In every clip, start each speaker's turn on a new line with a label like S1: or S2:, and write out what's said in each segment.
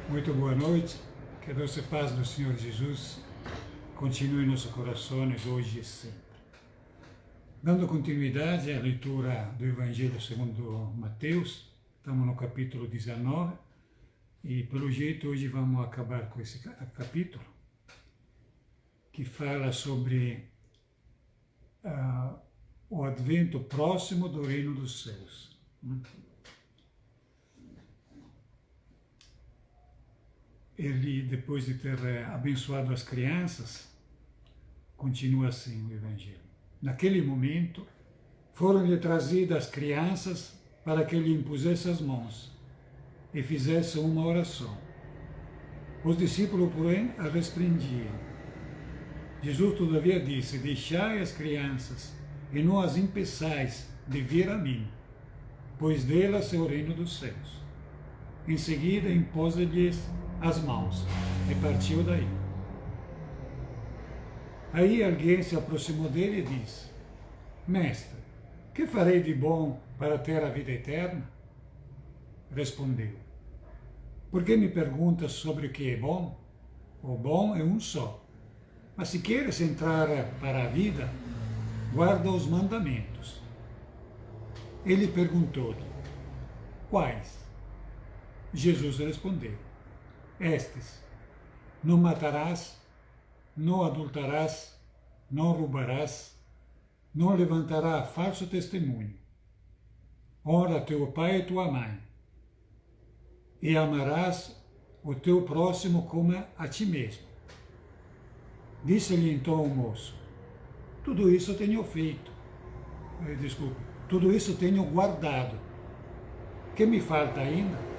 S1: Muito boa noite, que a doce paz do Senhor Jesus continue em nossos corações hoje e sempre. Dando continuidade à leitura do Evangelho segundo Mateus, estamos no capítulo 19 e pelo jeito hoje vamos acabar com esse capítulo que fala sobre o advento próximo do reino dos céus. Ele, depois de ter abençoado as crianças, continua assim o Evangelho. Naquele momento, foram-lhe trazidas as crianças para que lhe impusesse as mãos e fizesse uma oração. Os discípulos, porém, a repreendiam. Jesus, todavia, disse: deixai as crianças e não as impeçais de vir a mim, pois delas é o reino dos céus. Em seguida, impôs-lhes as mãos e partiu daí. Aí alguém se aproximou dele e disse: Mestre, que farei de bom para ter a vida eterna? Respondeu: por que me perguntas sobre o que é bom? O bom é um só. Mas se queres entrar para a vida, guarda os mandamentos. Ele perguntou-lhe: quais? Jesus respondeu: estes: não matarás, não adulterarás, não roubarás, não levantarás falso testemunho. Honra teu pai e tua mãe, e amarás o teu próximo como a ti mesmo. Disse-lhe então o moço: tudo isso tenho feito. Tudo isso tenho guardado. Que me falta ainda?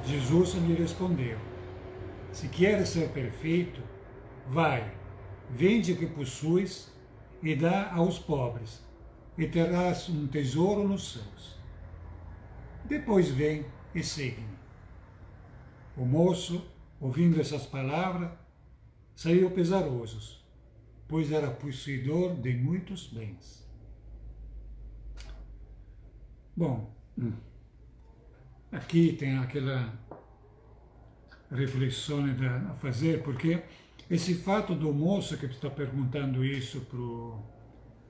S1: Jesus lhe respondeu: se queres ser perfeito, vai, vende o que possuis e dá aos pobres, e terás um tesouro nos céus. Depois vem e segue-me. O moço, ouvindo essas palavras, saiu pesaroso, pois era possuidor de muitos bens. Bom, aqui tem aquela reflexão a fazer, porque esse fato do moço que está perguntando isso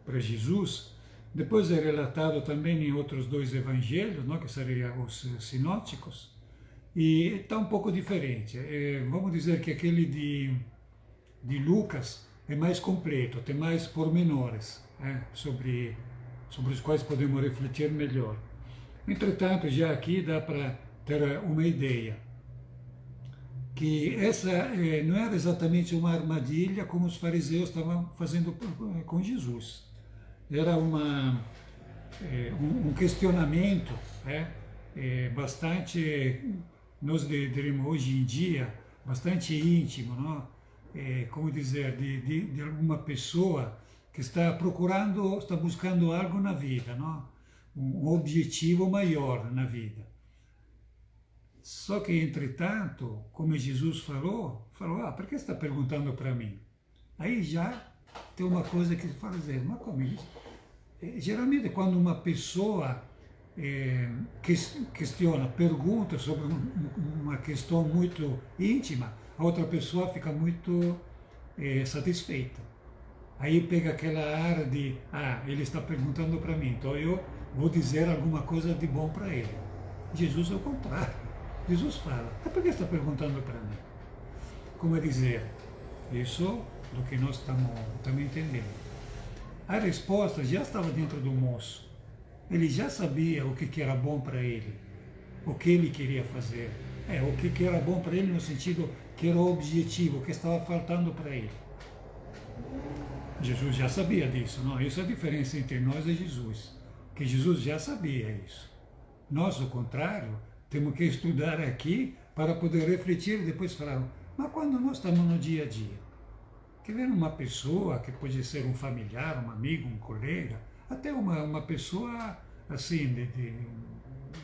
S1: para Jesus, depois é relatado também em outros dois evangelhos, não, que seriam os sinóticos, e está um pouco diferente. Vamos dizer que aquele de Lucas é mais completo, tem mais pormenores sobre os quais podemos refletir melhor. Entretanto, já aqui dá para ter uma ideia que essa não era exatamente uma armadilha como os fariseus estavam fazendo com Jesus. Era um questionamento bastante, nós diríamos hoje em dia, bastante íntimo, não? Como dizer, de alguma pessoa que está procurando, está buscando algo na vida, não? Um objetivo maior na vida. Só que, entretanto, como Jesus falou, por que você está perguntando para mim? Aí já tem uma coisa que fala assim, mas como isso? Geralmente, quando uma pessoa questiona, pergunta sobre uma questão muito íntima, a outra pessoa fica muito satisfeita. Aí pega aquela área de, ele está perguntando para mim, então eu vou dizer alguma coisa de bom para ele. Jesus é o contrário. Jesus fala: por que está perguntando para mim? Como dizer, isso do que nós estamos entendendo. A resposta já estava dentro do moço. Ele já sabia o que era bom para ele, o que ele queria fazer. O que era bom para ele no sentido que era o objetivo, o que estava faltando para ele. Jesus já sabia disso, não? Isso é a diferença entre nós e Jesus, que Jesus já sabia isso. Nós, ao contrário, temos que estudar aqui para poder refletir e depois falar, mas quando nós estamos no dia a dia, que vem uma pessoa que pode ser um familiar, um amigo, um colega, até uma pessoa assim,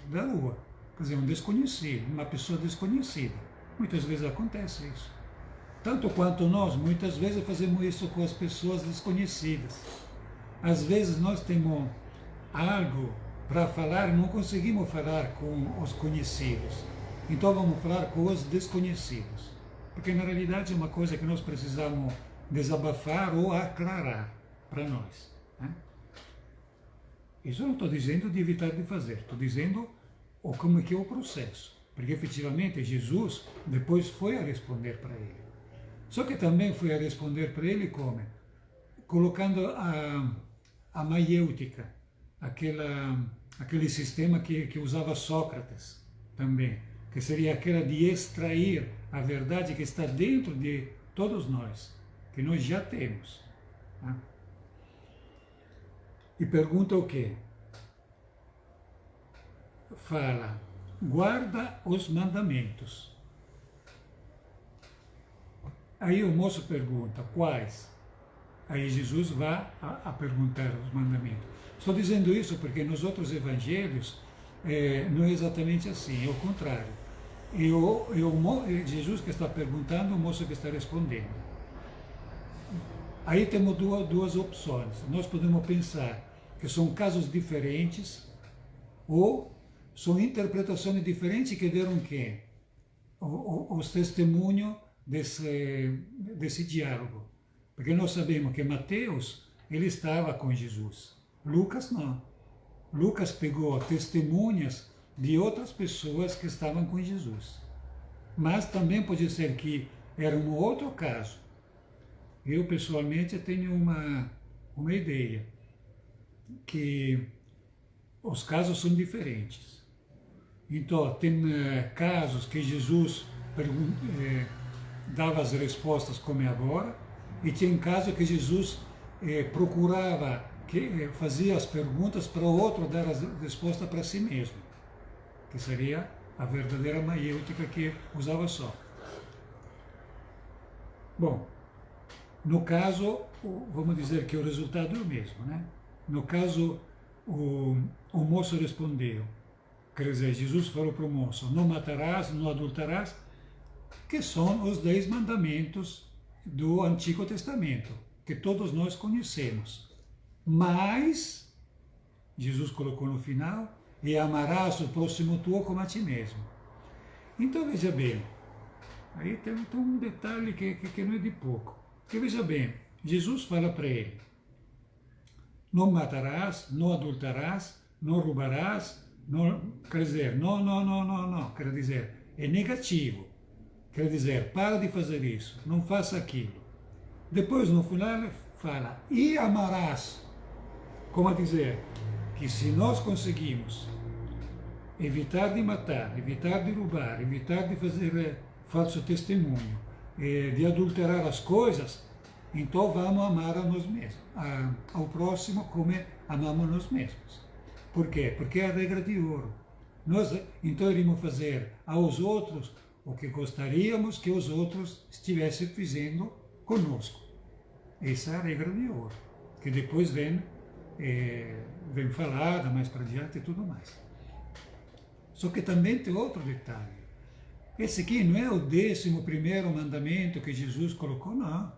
S1: da rua, quer dizer, um desconhecido, uma pessoa desconhecida. Muitas vezes acontece isso. Tanto quanto nós, muitas vezes fazemos isso com as pessoas desconhecidas. Às vezes nós temos algo para falar, não conseguimos falar com os conhecidos. Então vamos falar coisas desconhecidas. Porque na realidade é uma coisa que nós precisamos desabafar ou aclarar para nós. Né? Isso eu não estou dizendo de evitar de fazer, estou dizendo como é que é o processo. Porque efetivamente Jesus depois foi a responder para ele. Só que também foi a responder para ele como? Colocando a maiêutica, aquele sistema que usava Sócrates também, que seria aquela de extrair a verdade que está dentro de todos nós, que nós já temos. Tá? E pergunta o quê? Fala, guarda os mandamentos. Aí o moço pergunta, quais? Aí Jesus vai a perguntar os mandamentos. Estou dizendo isso porque nos outros evangelhos não é exatamente assim, é o contrário. Jesus que está perguntando, o moço que está respondendo. Aí temos duas opções. Nós podemos pensar que são casos diferentes ou são interpretações diferentes que deram quê? Os testemunhos desse diálogo. Porque nós sabemos que Mateus, ele estava com Jesus. Lucas não. Lucas pegou testemunhas de outras pessoas que estavam com Jesus. Mas também pode ser que era um outro caso. Eu, pessoalmente, tenho uma ideia, que os casos são diferentes. Então, tem casos que Jesus dava as respostas como é agora, e tinha casos que Jesus procurava, fazia as perguntas para o outro dar a resposta para si mesmo, que seria a verdadeira maiêutica que usava só. Bom, no caso, vamos dizer que o resultado é o mesmo, né? No caso, o moço respondeu, quer dizer, Jesus falou para o moço, não matarás, não adulterarás, que são os 10 mandamentos do Antigo Testamento, que todos nós conhecemos. Mas, Jesus colocou no final, e amarás o próximo tuo como a ti mesmo. Então, veja bem, aí tem um detalhe que não é de pouco. Porque, veja bem, Jesus fala para ele, não matarás, não adulterarás, não roubarás, não, quer dizer, não, quer dizer, é negativo. Quer dizer, para de fazer isso, não faça aquilo. Depois, no final, fala, e amarás, como a dizer, que se nós conseguimos evitar de matar, evitar de roubar, evitar de fazer falso testemunho, de adulterar as coisas, então vamos amar a nós mesmos, ao próximo como amamos nós mesmos. Por quê? Porque é a regra de ouro. Nós, então, iremos fazer aos outros o que gostaríamos que os outros estivessem fazendo conosco. Essa é a regra de ouro, que depois vem falada mais para diante e tudo mais. Só que também tem outro detalhe. Esse aqui não é o 11º mandamento que Jesus colocou, não.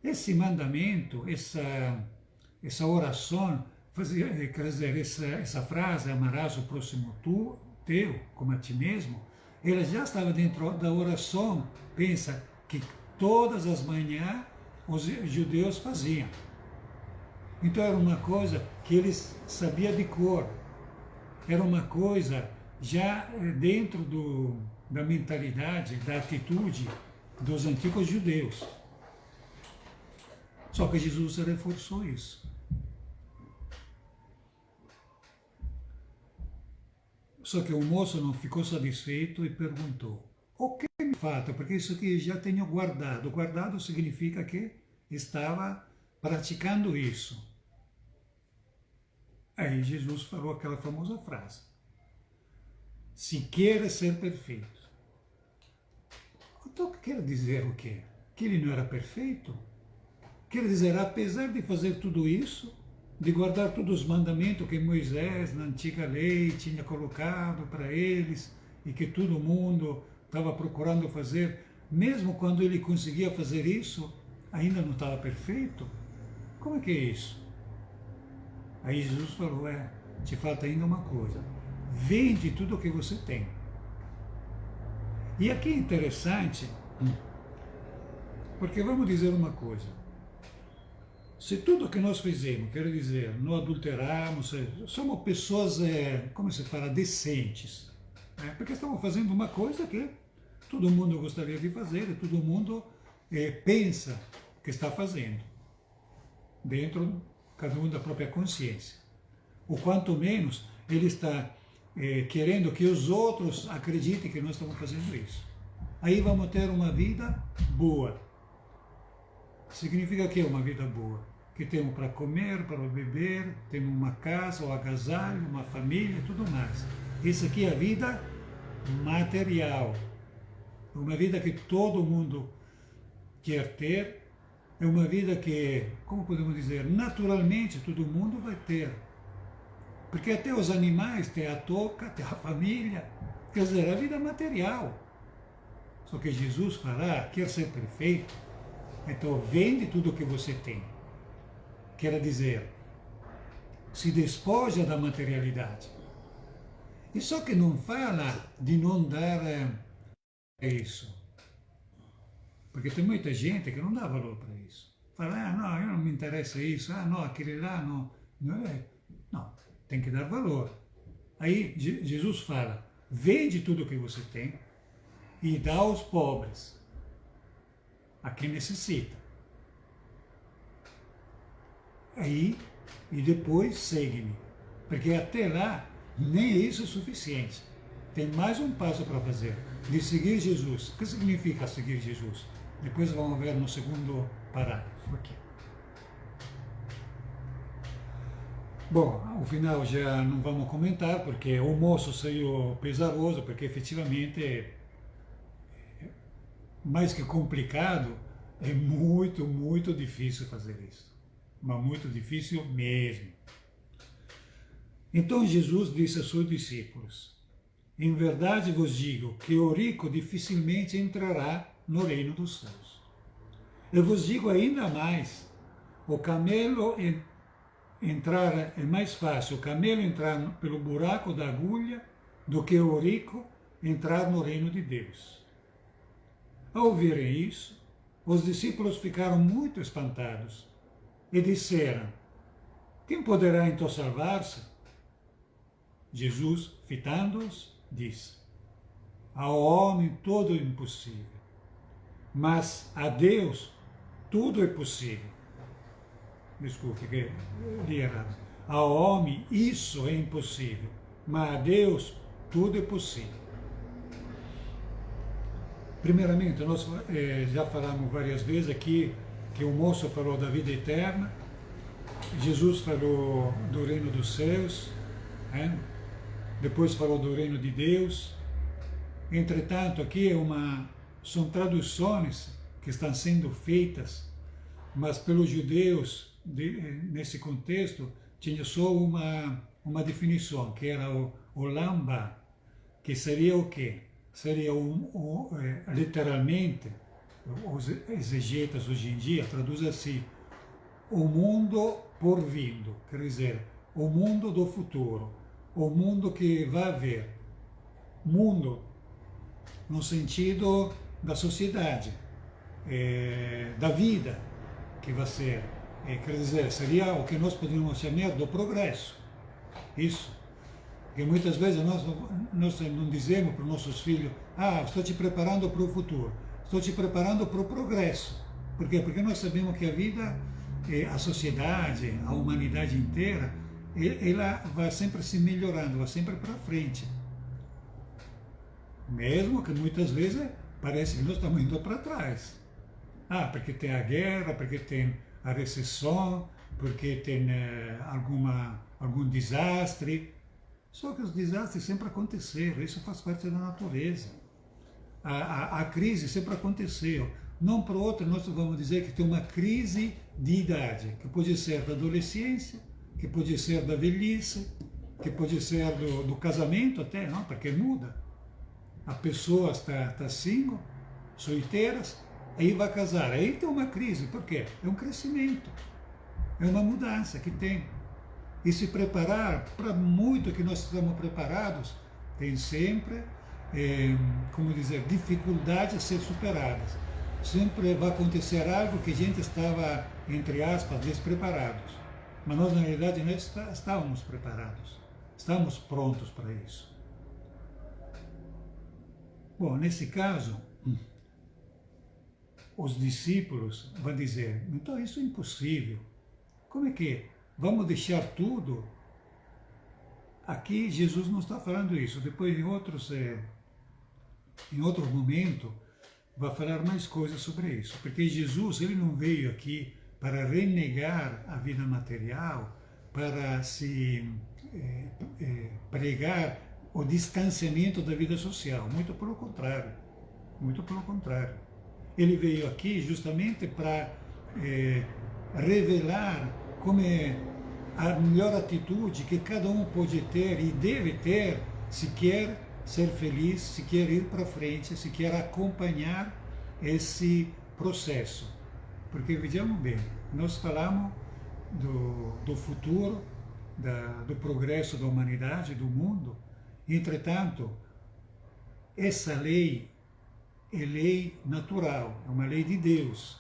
S1: Esse mandamento, essa oração, quer dizer, essa frase, amarás o próximo teu, como a ti mesmo, ela já estava dentro da oração, pensa, que todas as manhãs os judeus faziam. Então era uma coisa que eles sabiam de cor, era uma coisa já dentro da mentalidade, da atitude dos antigos judeus. Só que Jesus reforçou isso. Só que o moço não ficou satisfeito e perguntou, o que me falta? Porque isso aqui já tenho guardado. Guardado significa que estava praticando isso. Aí Jesus falou aquela famosa frase, se queres ser perfeito. Então quer dizer o quê? Que ele não era perfeito? Quer dizer, apesar de fazer tudo isso, de guardar todos os mandamentos que Moisés, na antiga lei, tinha colocado para eles, e que todo mundo estava procurando fazer, mesmo quando ele conseguia fazer isso, ainda não estava perfeito? Como é que é isso? Aí Jesus falou, te falta ainda uma coisa, vende tudo o que você tem. E aqui é interessante, porque vamos dizer uma coisa. Se tudo que nós fizemos, quero dizer, não adulteramos, somos pessoas, como se fala, decentes. Porque estamos fazendo uma coisa que todo mundo gostaria de fazer e todo mundo pensa que está fazendo, dentro, cada um da própria consciência. Ou quanto menos, ele está querendo que os outros acreditem que nós estamos fazendo isso. Aí vamos ter uma vida boa. Significa que é uma vida boa? Que temos para comer, para beber, temos uma casa, um agasalho, uma família, tudo mais. Isso aqui é a vida material. Uma vida que todo mundo quer ter. É uma vida que, como podemos dizer, naturalmente todo mundo vai ter. Porque até os animais têm a touca, têm a família. Quer dizer, a vida material. Só que Jesus fala, quer ser perfeito, então vende tudo o que você tem. Quer dizer, se despoja da materialidade. E só que não fala de não dar isso. Porque tem muita gente que não dá valor para isso. Fala, não, eu não me interessa isso, não, aquele lá não. Não, tem que dar valor. Aí Jesus fala, vende tudo o que você tem e dá aos pobres, a quem necessita. Aí, e depois segue-me. Porque até lá, nem isso é suficiente. Tem mais um passo para fazer, de seguir Jesus. O que significa seguir Jesus? Depois vamos ver no segundo parágrafo aqui. Bom, ao final já não vamos comentar, porque o moço saiu pesaroso, porque efetivamente, mais que complicado, é muito, muito difícil fazer isso. Mas muito difícil mesmo. Então Jesus disse aos seus discípulos, em verdade vos digo que o rico dificilmente entrará no reino dos céus. Eu vos digo ainda mais, o camelo entrar, é mais fácil o camelo entrar pelo buraco da agulha do que o rico entrar no reino de Deus. Ao ouvirem isso, os discípulos ficaram muito espantados e disseram, quem poderá então salvar-se? Jesus, fitando-os, disse, ao homem tudo é impossível, mas a Deus tudo é possível. Desculpe, que li errado. Ao homem isso é impossível, mas a Deus tudo é possível. Primeiramente, nós já falamos várias vezes aqui que o moço falou da vida eterna, Jesus falou do reino dos céus, depois falou do reino de Deus. Entretanto, aqui são traduções que estão sendo feitas, mas pelos judeus, nesse contexto, tinha só uma definição, que era o lamba, que seria o quê? Seria literalmente, os exegetas hoje em dia traduzem assim, o mundo por vindo, quer dizer, o mundo do futuro, o mundo que vai haver. Mundo no sentido da sociedade, da vida que vai ser, quer dizer, seria o que nós poderíamos chamar do progresso. Isso. Porque muitas vezes nós não dizemos para os nossos filhos, estou te preparando para o futuro, estou te preparando para o progresso. Por quê? Porque nós sabemos que a vida, a sociedade, a humanidade inteira, ela vai sempre se melhorando, vai sempre para frente. Mesmo que muitas vezes parece que nós estamos indo para trás. Porque tem a guerra, porque tem a recessão, porque tem algum desastre. Só que os desastres sempre aconteceram, isso faz parte da natureza. A crise sempre aconteceu. Não para outra, nós vamos dizer que tem uma crise de idade, que pode ser da adolescência, que pode ser da velhice, que pode ser do casamento até, não? Porque muda. A pessoa está single, solteiras, aí vai casar, aí tem uma crise, por quê? É um crescimento, é uma mudança que tem. E se preparar, para muito que nós estamos preparados, tem sempre como dizer, dificuldades a ser superadas. Sempre vai acontecer algo que a gente estava, entre aspas, despreparados. Mas nós, na realidade, não estávamos preparados. Estávamos prontos para isso. Bom, nesse caso, os discípulos vão dizer, então isso é impossível. Como é que vamos deixar tudo? Aqui Jesus não está falando isso. Depois, em outro momento, vai falar mais coisas sobre isso. Porque Jesus, ele não veio aqui para renegar a vida material, para se pregar o distanciamento da vida social. Muito pelo contrário. Muito pelo contrário. Ele veio aqui justamente para revelar como é a melhor atitude que cada um pode ter e deve ter se quer ser feliz, se quer ir para frente, se quer acompanhar esse processo. Porque, vejamos bem, nós falamos do futuro, do progresso da humanidade, do mundo. Entretanto, essa lei é lei natural, é uma lei de Deus.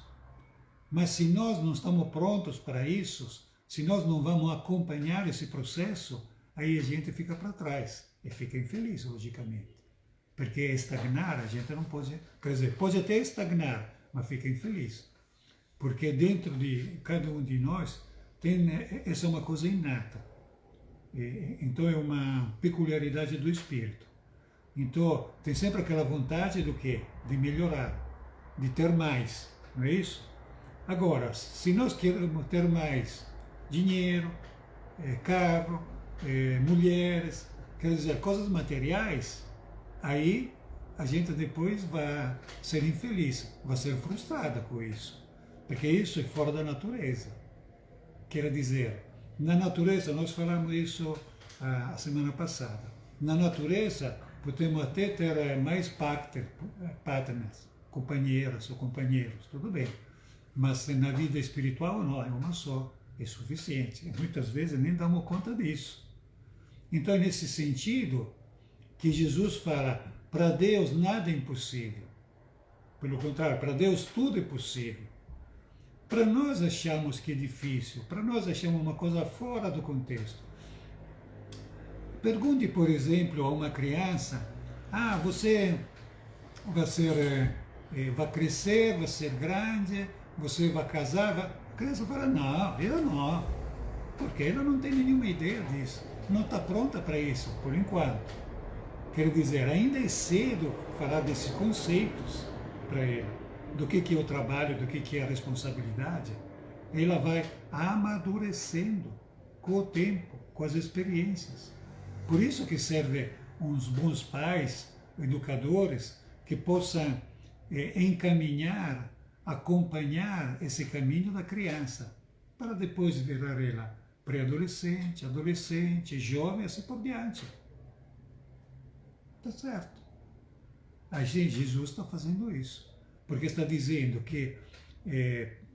S1: Mas se nós não estamos prontos para isso, se nós não vamos acompanhar esse processo, aí a gente fica para trás e fica infeliz, logicamente. Porque estagnar, a gente não pode, quer dizer, pode até estagnar, mas fica infeliz. Porque dentro de cada um de nós, essa é uma coisa inata. Então é uma peculiaridade do espírito. Então tem sempre aquela vontade do quê? De melhorar, de ter mais, não é isso? Agora, se nós queremos ter mais dinheiro, carro, mulheres, quer dizer, coisas materiais, aí a gente depois vai ser infeliz, vai ser frustrada com isso, porque isso é fora da natureza. Quer dizer, na natureza, nós falamos isso a semana passada, na natureza podemos até ter mais partners, companheiras ou companheiros, tudo bem, mas na vida espiritual não, é uma só. É suficiente. E muitas vezes nem damos conta disso. Então é nesse sentido que Jesus fala, para Deus nada é impossível. Pelo contrário, para Deus tudo é possível. Para nós achamos que é difícil, para nós achamos uma coisa fora do contexto. Pergunte, por exemplo, a uma criança, você vai crescer, vai ser grande, você vai casar, a criança fala, não, eu não, porque ela não tem nenhuma ideia disso, não está pronta para isso, por enquanto. Quer dizer, ainda é cedo falar desses conceitos para ela, do que é o trabalho, do que é a responsabilidade. Ela vai amadurecendo com o tempo, com as experiências. Por isso que serve uns bons pais, educadores, que possam encaminhar, acompanhar esse caminho da criança, para depois virar ela pré-adolescente, adolescente, jovem, assim por diante. Está certo. A gente, Jesus está fazendo isso, porque está dizendo que,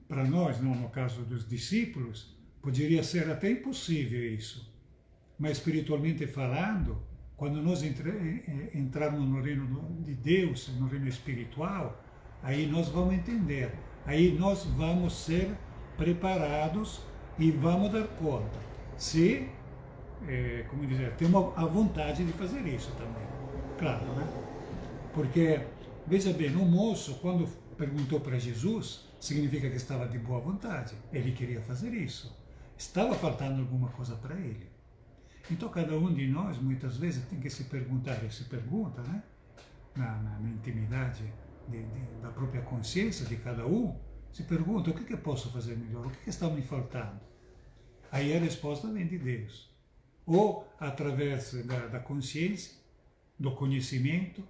S1: para nós, não, no caso dos discípulos, poderia ser até impossível isso, mas espiritualmente falando, quando nós entrarmos no reino de Deus, no reino espiritual, aí nós vamos entender, aí nós vamos ser preparados e vamos dar conta, se, como dizer, temos a vontade de fazer isso também, claro, né? Porque, veja bem, o moço, quando perguntou para Jesus, significa que estava de boa vontade, ele queria fazer isso, estava faltando alguma coisa para ele. Então, cada um de nós, muitas vezes, tem que se perguntar, e se pergunta, né? Na intimidade da própria consciência de cada um, se pergunta, o que eu posso fazer melhor? O que está me faltando? Aí a resposta vem de Deus. Ou através da consciência, do conhecimento,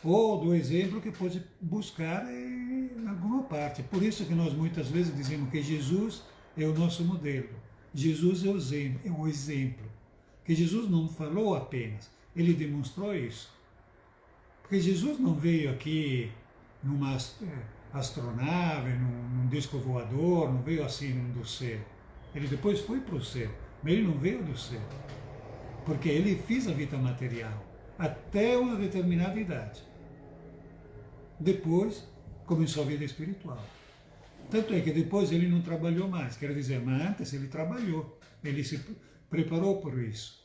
S1: ou do exemplo que pode buscar em alguma parte. Por isso que nós muitas vezes dizemos que Jesus é o nosso modelo. Jesus é o exemplo. Que Jesus não falou apenas, ele demonstrou isso. Porque Jesus não veio aqui numa astronave, num disco voador, não veio assim do céu. Ele depois foi para o céu, mas ele não veio do céu. Porque ele fez a vida material. até uma determinada idade. Depois começou a vida espiritual. Tanto é que depois ele não trabalhou mais, quer dizer, mas antes ele trabalhou, ele se preparou por isso.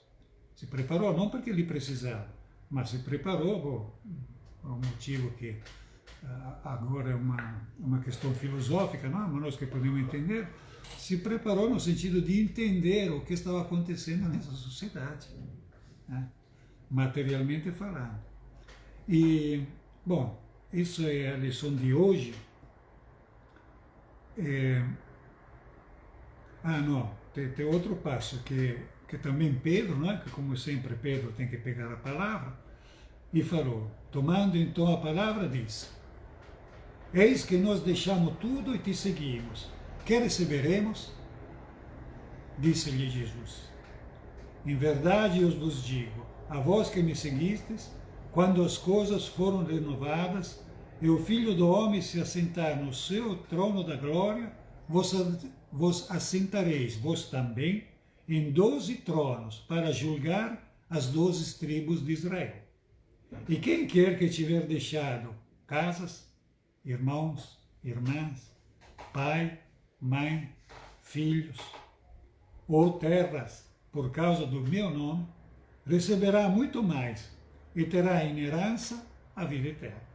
S1: Se preparou não porque ele precisava, mas se preparou por um motivo que agora é uma questão filosófica, não? Mas nós que podemos entender, se preparou no sentido de entender o que estava acontecendo nessa sociedade, né? Materialmente falando. E, bom, isso é a lição de hoje. Não, tem outro passo que também Pedro, não é? Que como sempre Pedro tem que pegar a palavra, e falou, tomando então a palavra, diz, eis que nós deixamos tudo e te seguimos, que receberemos? Disse-lhe Jesus, em verdade eu vos digo, a vós que me seguistes, quando as coisas foram renovadas, e o Filho do Homem se assentar no seu trono da glória, vos assentareis, vós também, em 12 tronos, para julgar as 12 tribos de Israel. E quem quer que tiver deixado casas, irmãos, irmãs, pai, mãe, filhos, ou terras, por causa do meu nome, receberá muito mais, e terá em herança a vida eterna.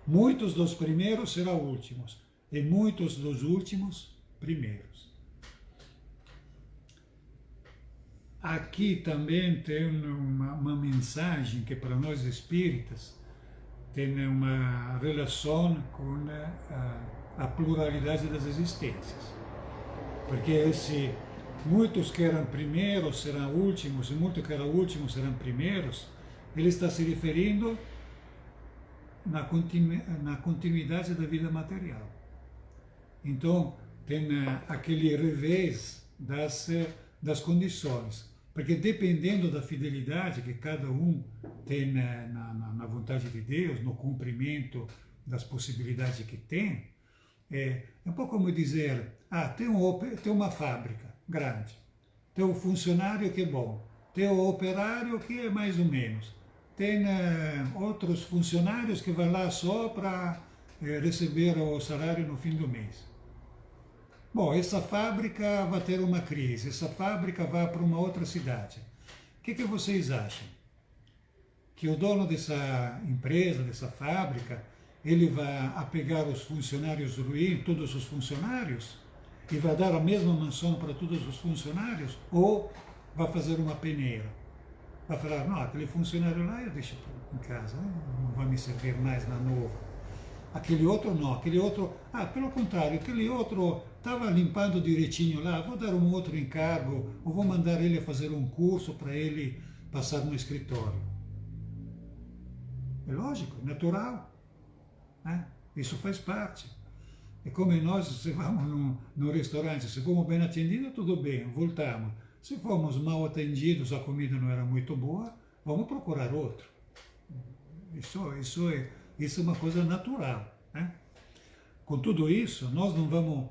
S1: Muitos dos primeiros serão últimos, e muitos dos últimos primeiros. Aqui também tem uma mensagem que para nós espíritas tem uma relação com a pluralidade das existências. Porque muitos que eram primeiros serão últimos, e muitos que eram últimos serão primeiros, ele está se referindo na continuidade da vida material. Então, tem aquele revés das condições, porque dependendo da fidelidade que cada um tem na vontade de Deus, no cumprimento das possibilidades que tem, é um pouco como dizer, tem uma fábrica grande, tem o funcionário que é bom, tem o operário que é mais ou menos, tem outros funcionários que vão lá só para receber o salário no fim do mês. Bom, essa fábrica vai ter uma crise, essa fábrica vai para uma outra cidade. O que vocês acham? Que o dono dessa empresa, dessa fábrica, ele vai apegar os funcionários ruins, todos os funcionários, e vai dar a mesma mansão para todos os funcionários? Ou vai fazer uma peneira? Vai falar, não, aquele funcionário lá eu deixo em casa, não vai me servir mais na nova. Aquele outro não, aquele outro, pelo contrário, aquele outro estava limpando direitinho lá, vou dar um outro encargo, ou vou mandar ele a fazer um curso para ele passar no escritório. É lógico, natural, né? Isso faz parte. É como nós, se vamos no restaurante, se fomos bem atendidos, tudo bem, voltamos. Se fomos mal atendidos, a comida não era muito boa, vamos procurar outro. Isso é uma coisa natural, né? Com tudo isso, nós não vamos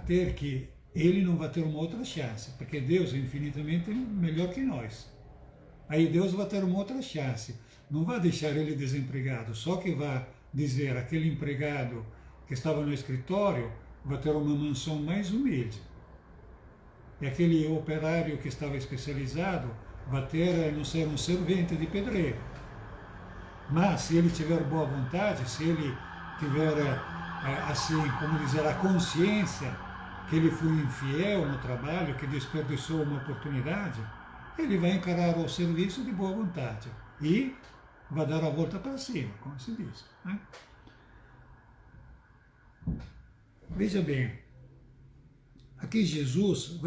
S1: ter que, ele não vai ter uma outra chance, porque Deus é infinitamente melhor que nós. Aí Deus vai ter uma outra chance, não vai deixar ele desempregado, só que vai dizer, aquele empregado que estava no escritório vai ter uma mansão mais humilde. E aquele operário que estava especializado vai ter, não ser um servente de pedreiro. Mas se ele tiver boa vontade, se ele tiver, assim, como dizer, a consciência que ele foi infiel no trabalho, que desperdiçou uma oportunidade, ele vai encarar o serviço de boa vontade e vai dar a volta para cima, como se diz, né? Veja bem, aqui Jesus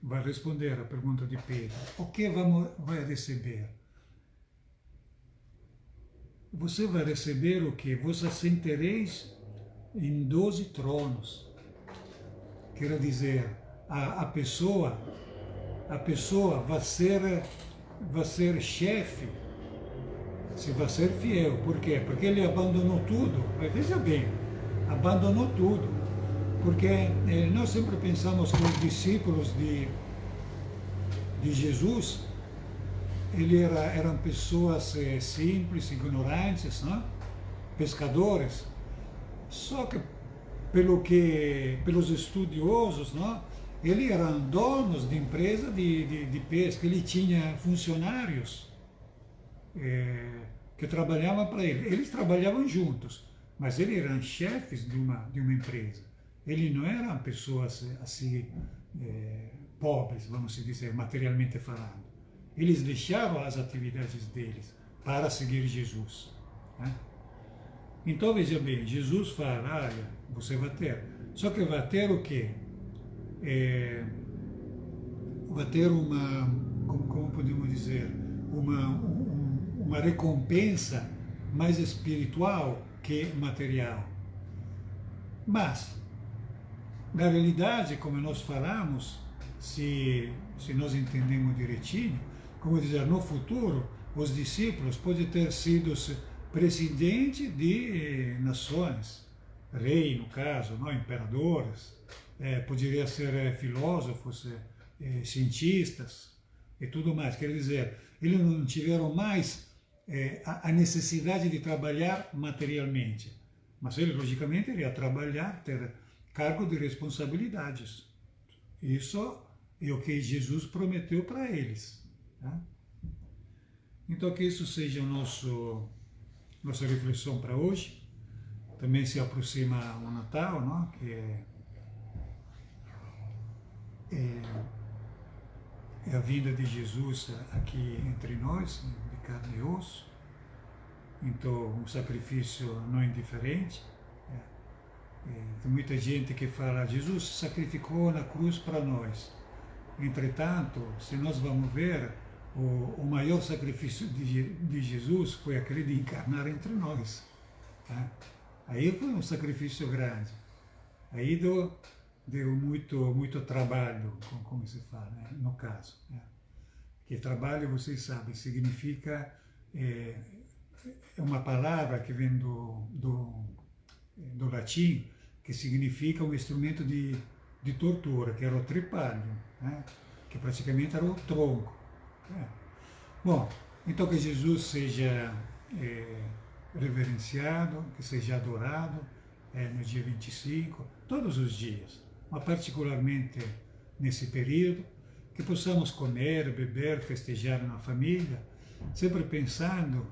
S1: vai responder a pergunta de Pedro, o que vai receber? Você vai receber o que? Vos assentareis em 12 tronos. Quer dizer, a pessoa vai ser chefe, se vai ser fiel. Por quê? Porque ele abandonou tudo. Mas veja bem, abandonou tudo. Porque nós sempre pensamos que os discípulos de Jesus eram pessoas simples, ignorantes, não? Pescadores. Só que pelos estudiosos, não? Eles eram donos de empresa de pesca, ele tinha funcionários que trabalhavam para ele. Eles trabalhavam juntos, mas eles eram chefes de uma empresa. Eles não eram pessoas assim pobres, vamos dizer, materialmente falando. Eles deixavam as atividades deles para seguir Jesus. Né? Então, veja bem, Jesus fala, olha, você vai ter. Só que vai ter o quê? Vai ter como podemos dizer, uma recompensa mais espiritual que material. Mas, na realidade, como nós falamos, se nós entendemos direitinho, como dizer, no futuro, os discípulos podem ter sido presidentes de nações, rei, no caso, não, imperadores, poderia ser filósofos, cientistas e tudo mais. Quer dizer, eles não tiveram mais a necessidade de trabalhar materialmente, mas ele, logicamente, iria trabalhar, ter cargo de responsabilidades. Isso é o que Jesus prometeu para eles. Tá? Então, que isso seja nossa reflexão para hoje. Também se aproxima o Natal, não? Que é a vinda de Jesus aqui entre nós, de carne e osso. Então, um sacrifício não indiferente. Tem muita gente que fala, Jesus se sacrificou na cruz para nós. Entretanto, se nós vamos ver, o maior sacrifício de Jesus foi aquele de encarnar entre nós. Tá? Aí foi um sacrifício grande. Aí deu muito trabalho, como se fala, né? No caso. Né? Que trabalho, vocês sabem, significa... é uma palavra que vem do latim, que significa um instrumento de tortura, que era o tripalho, né? Que praticamente era o tronco. Né? Bom, então que Jesus seja reverenciado, que seja adorado no dia 25, todos os dias, mas particularmente nesse período, que possamos comer, beber, festejar na família, sempre pensando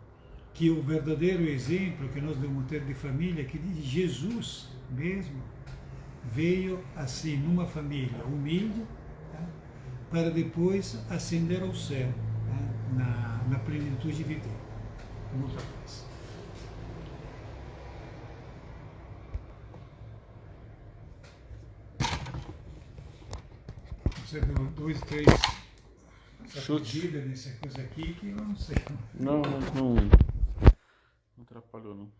S1: que o verdadeiro exemplo que nós devemos ter de família, que de Jesus mesmo, veio assim numa família humilde, tá? Para depois ascender ao céu, tá? na plenitude de Deus. Muita paz. Você deu 2, 3 sacudidas nessa coisa aqui que eu não sei.
S2: Não atrapalhou não.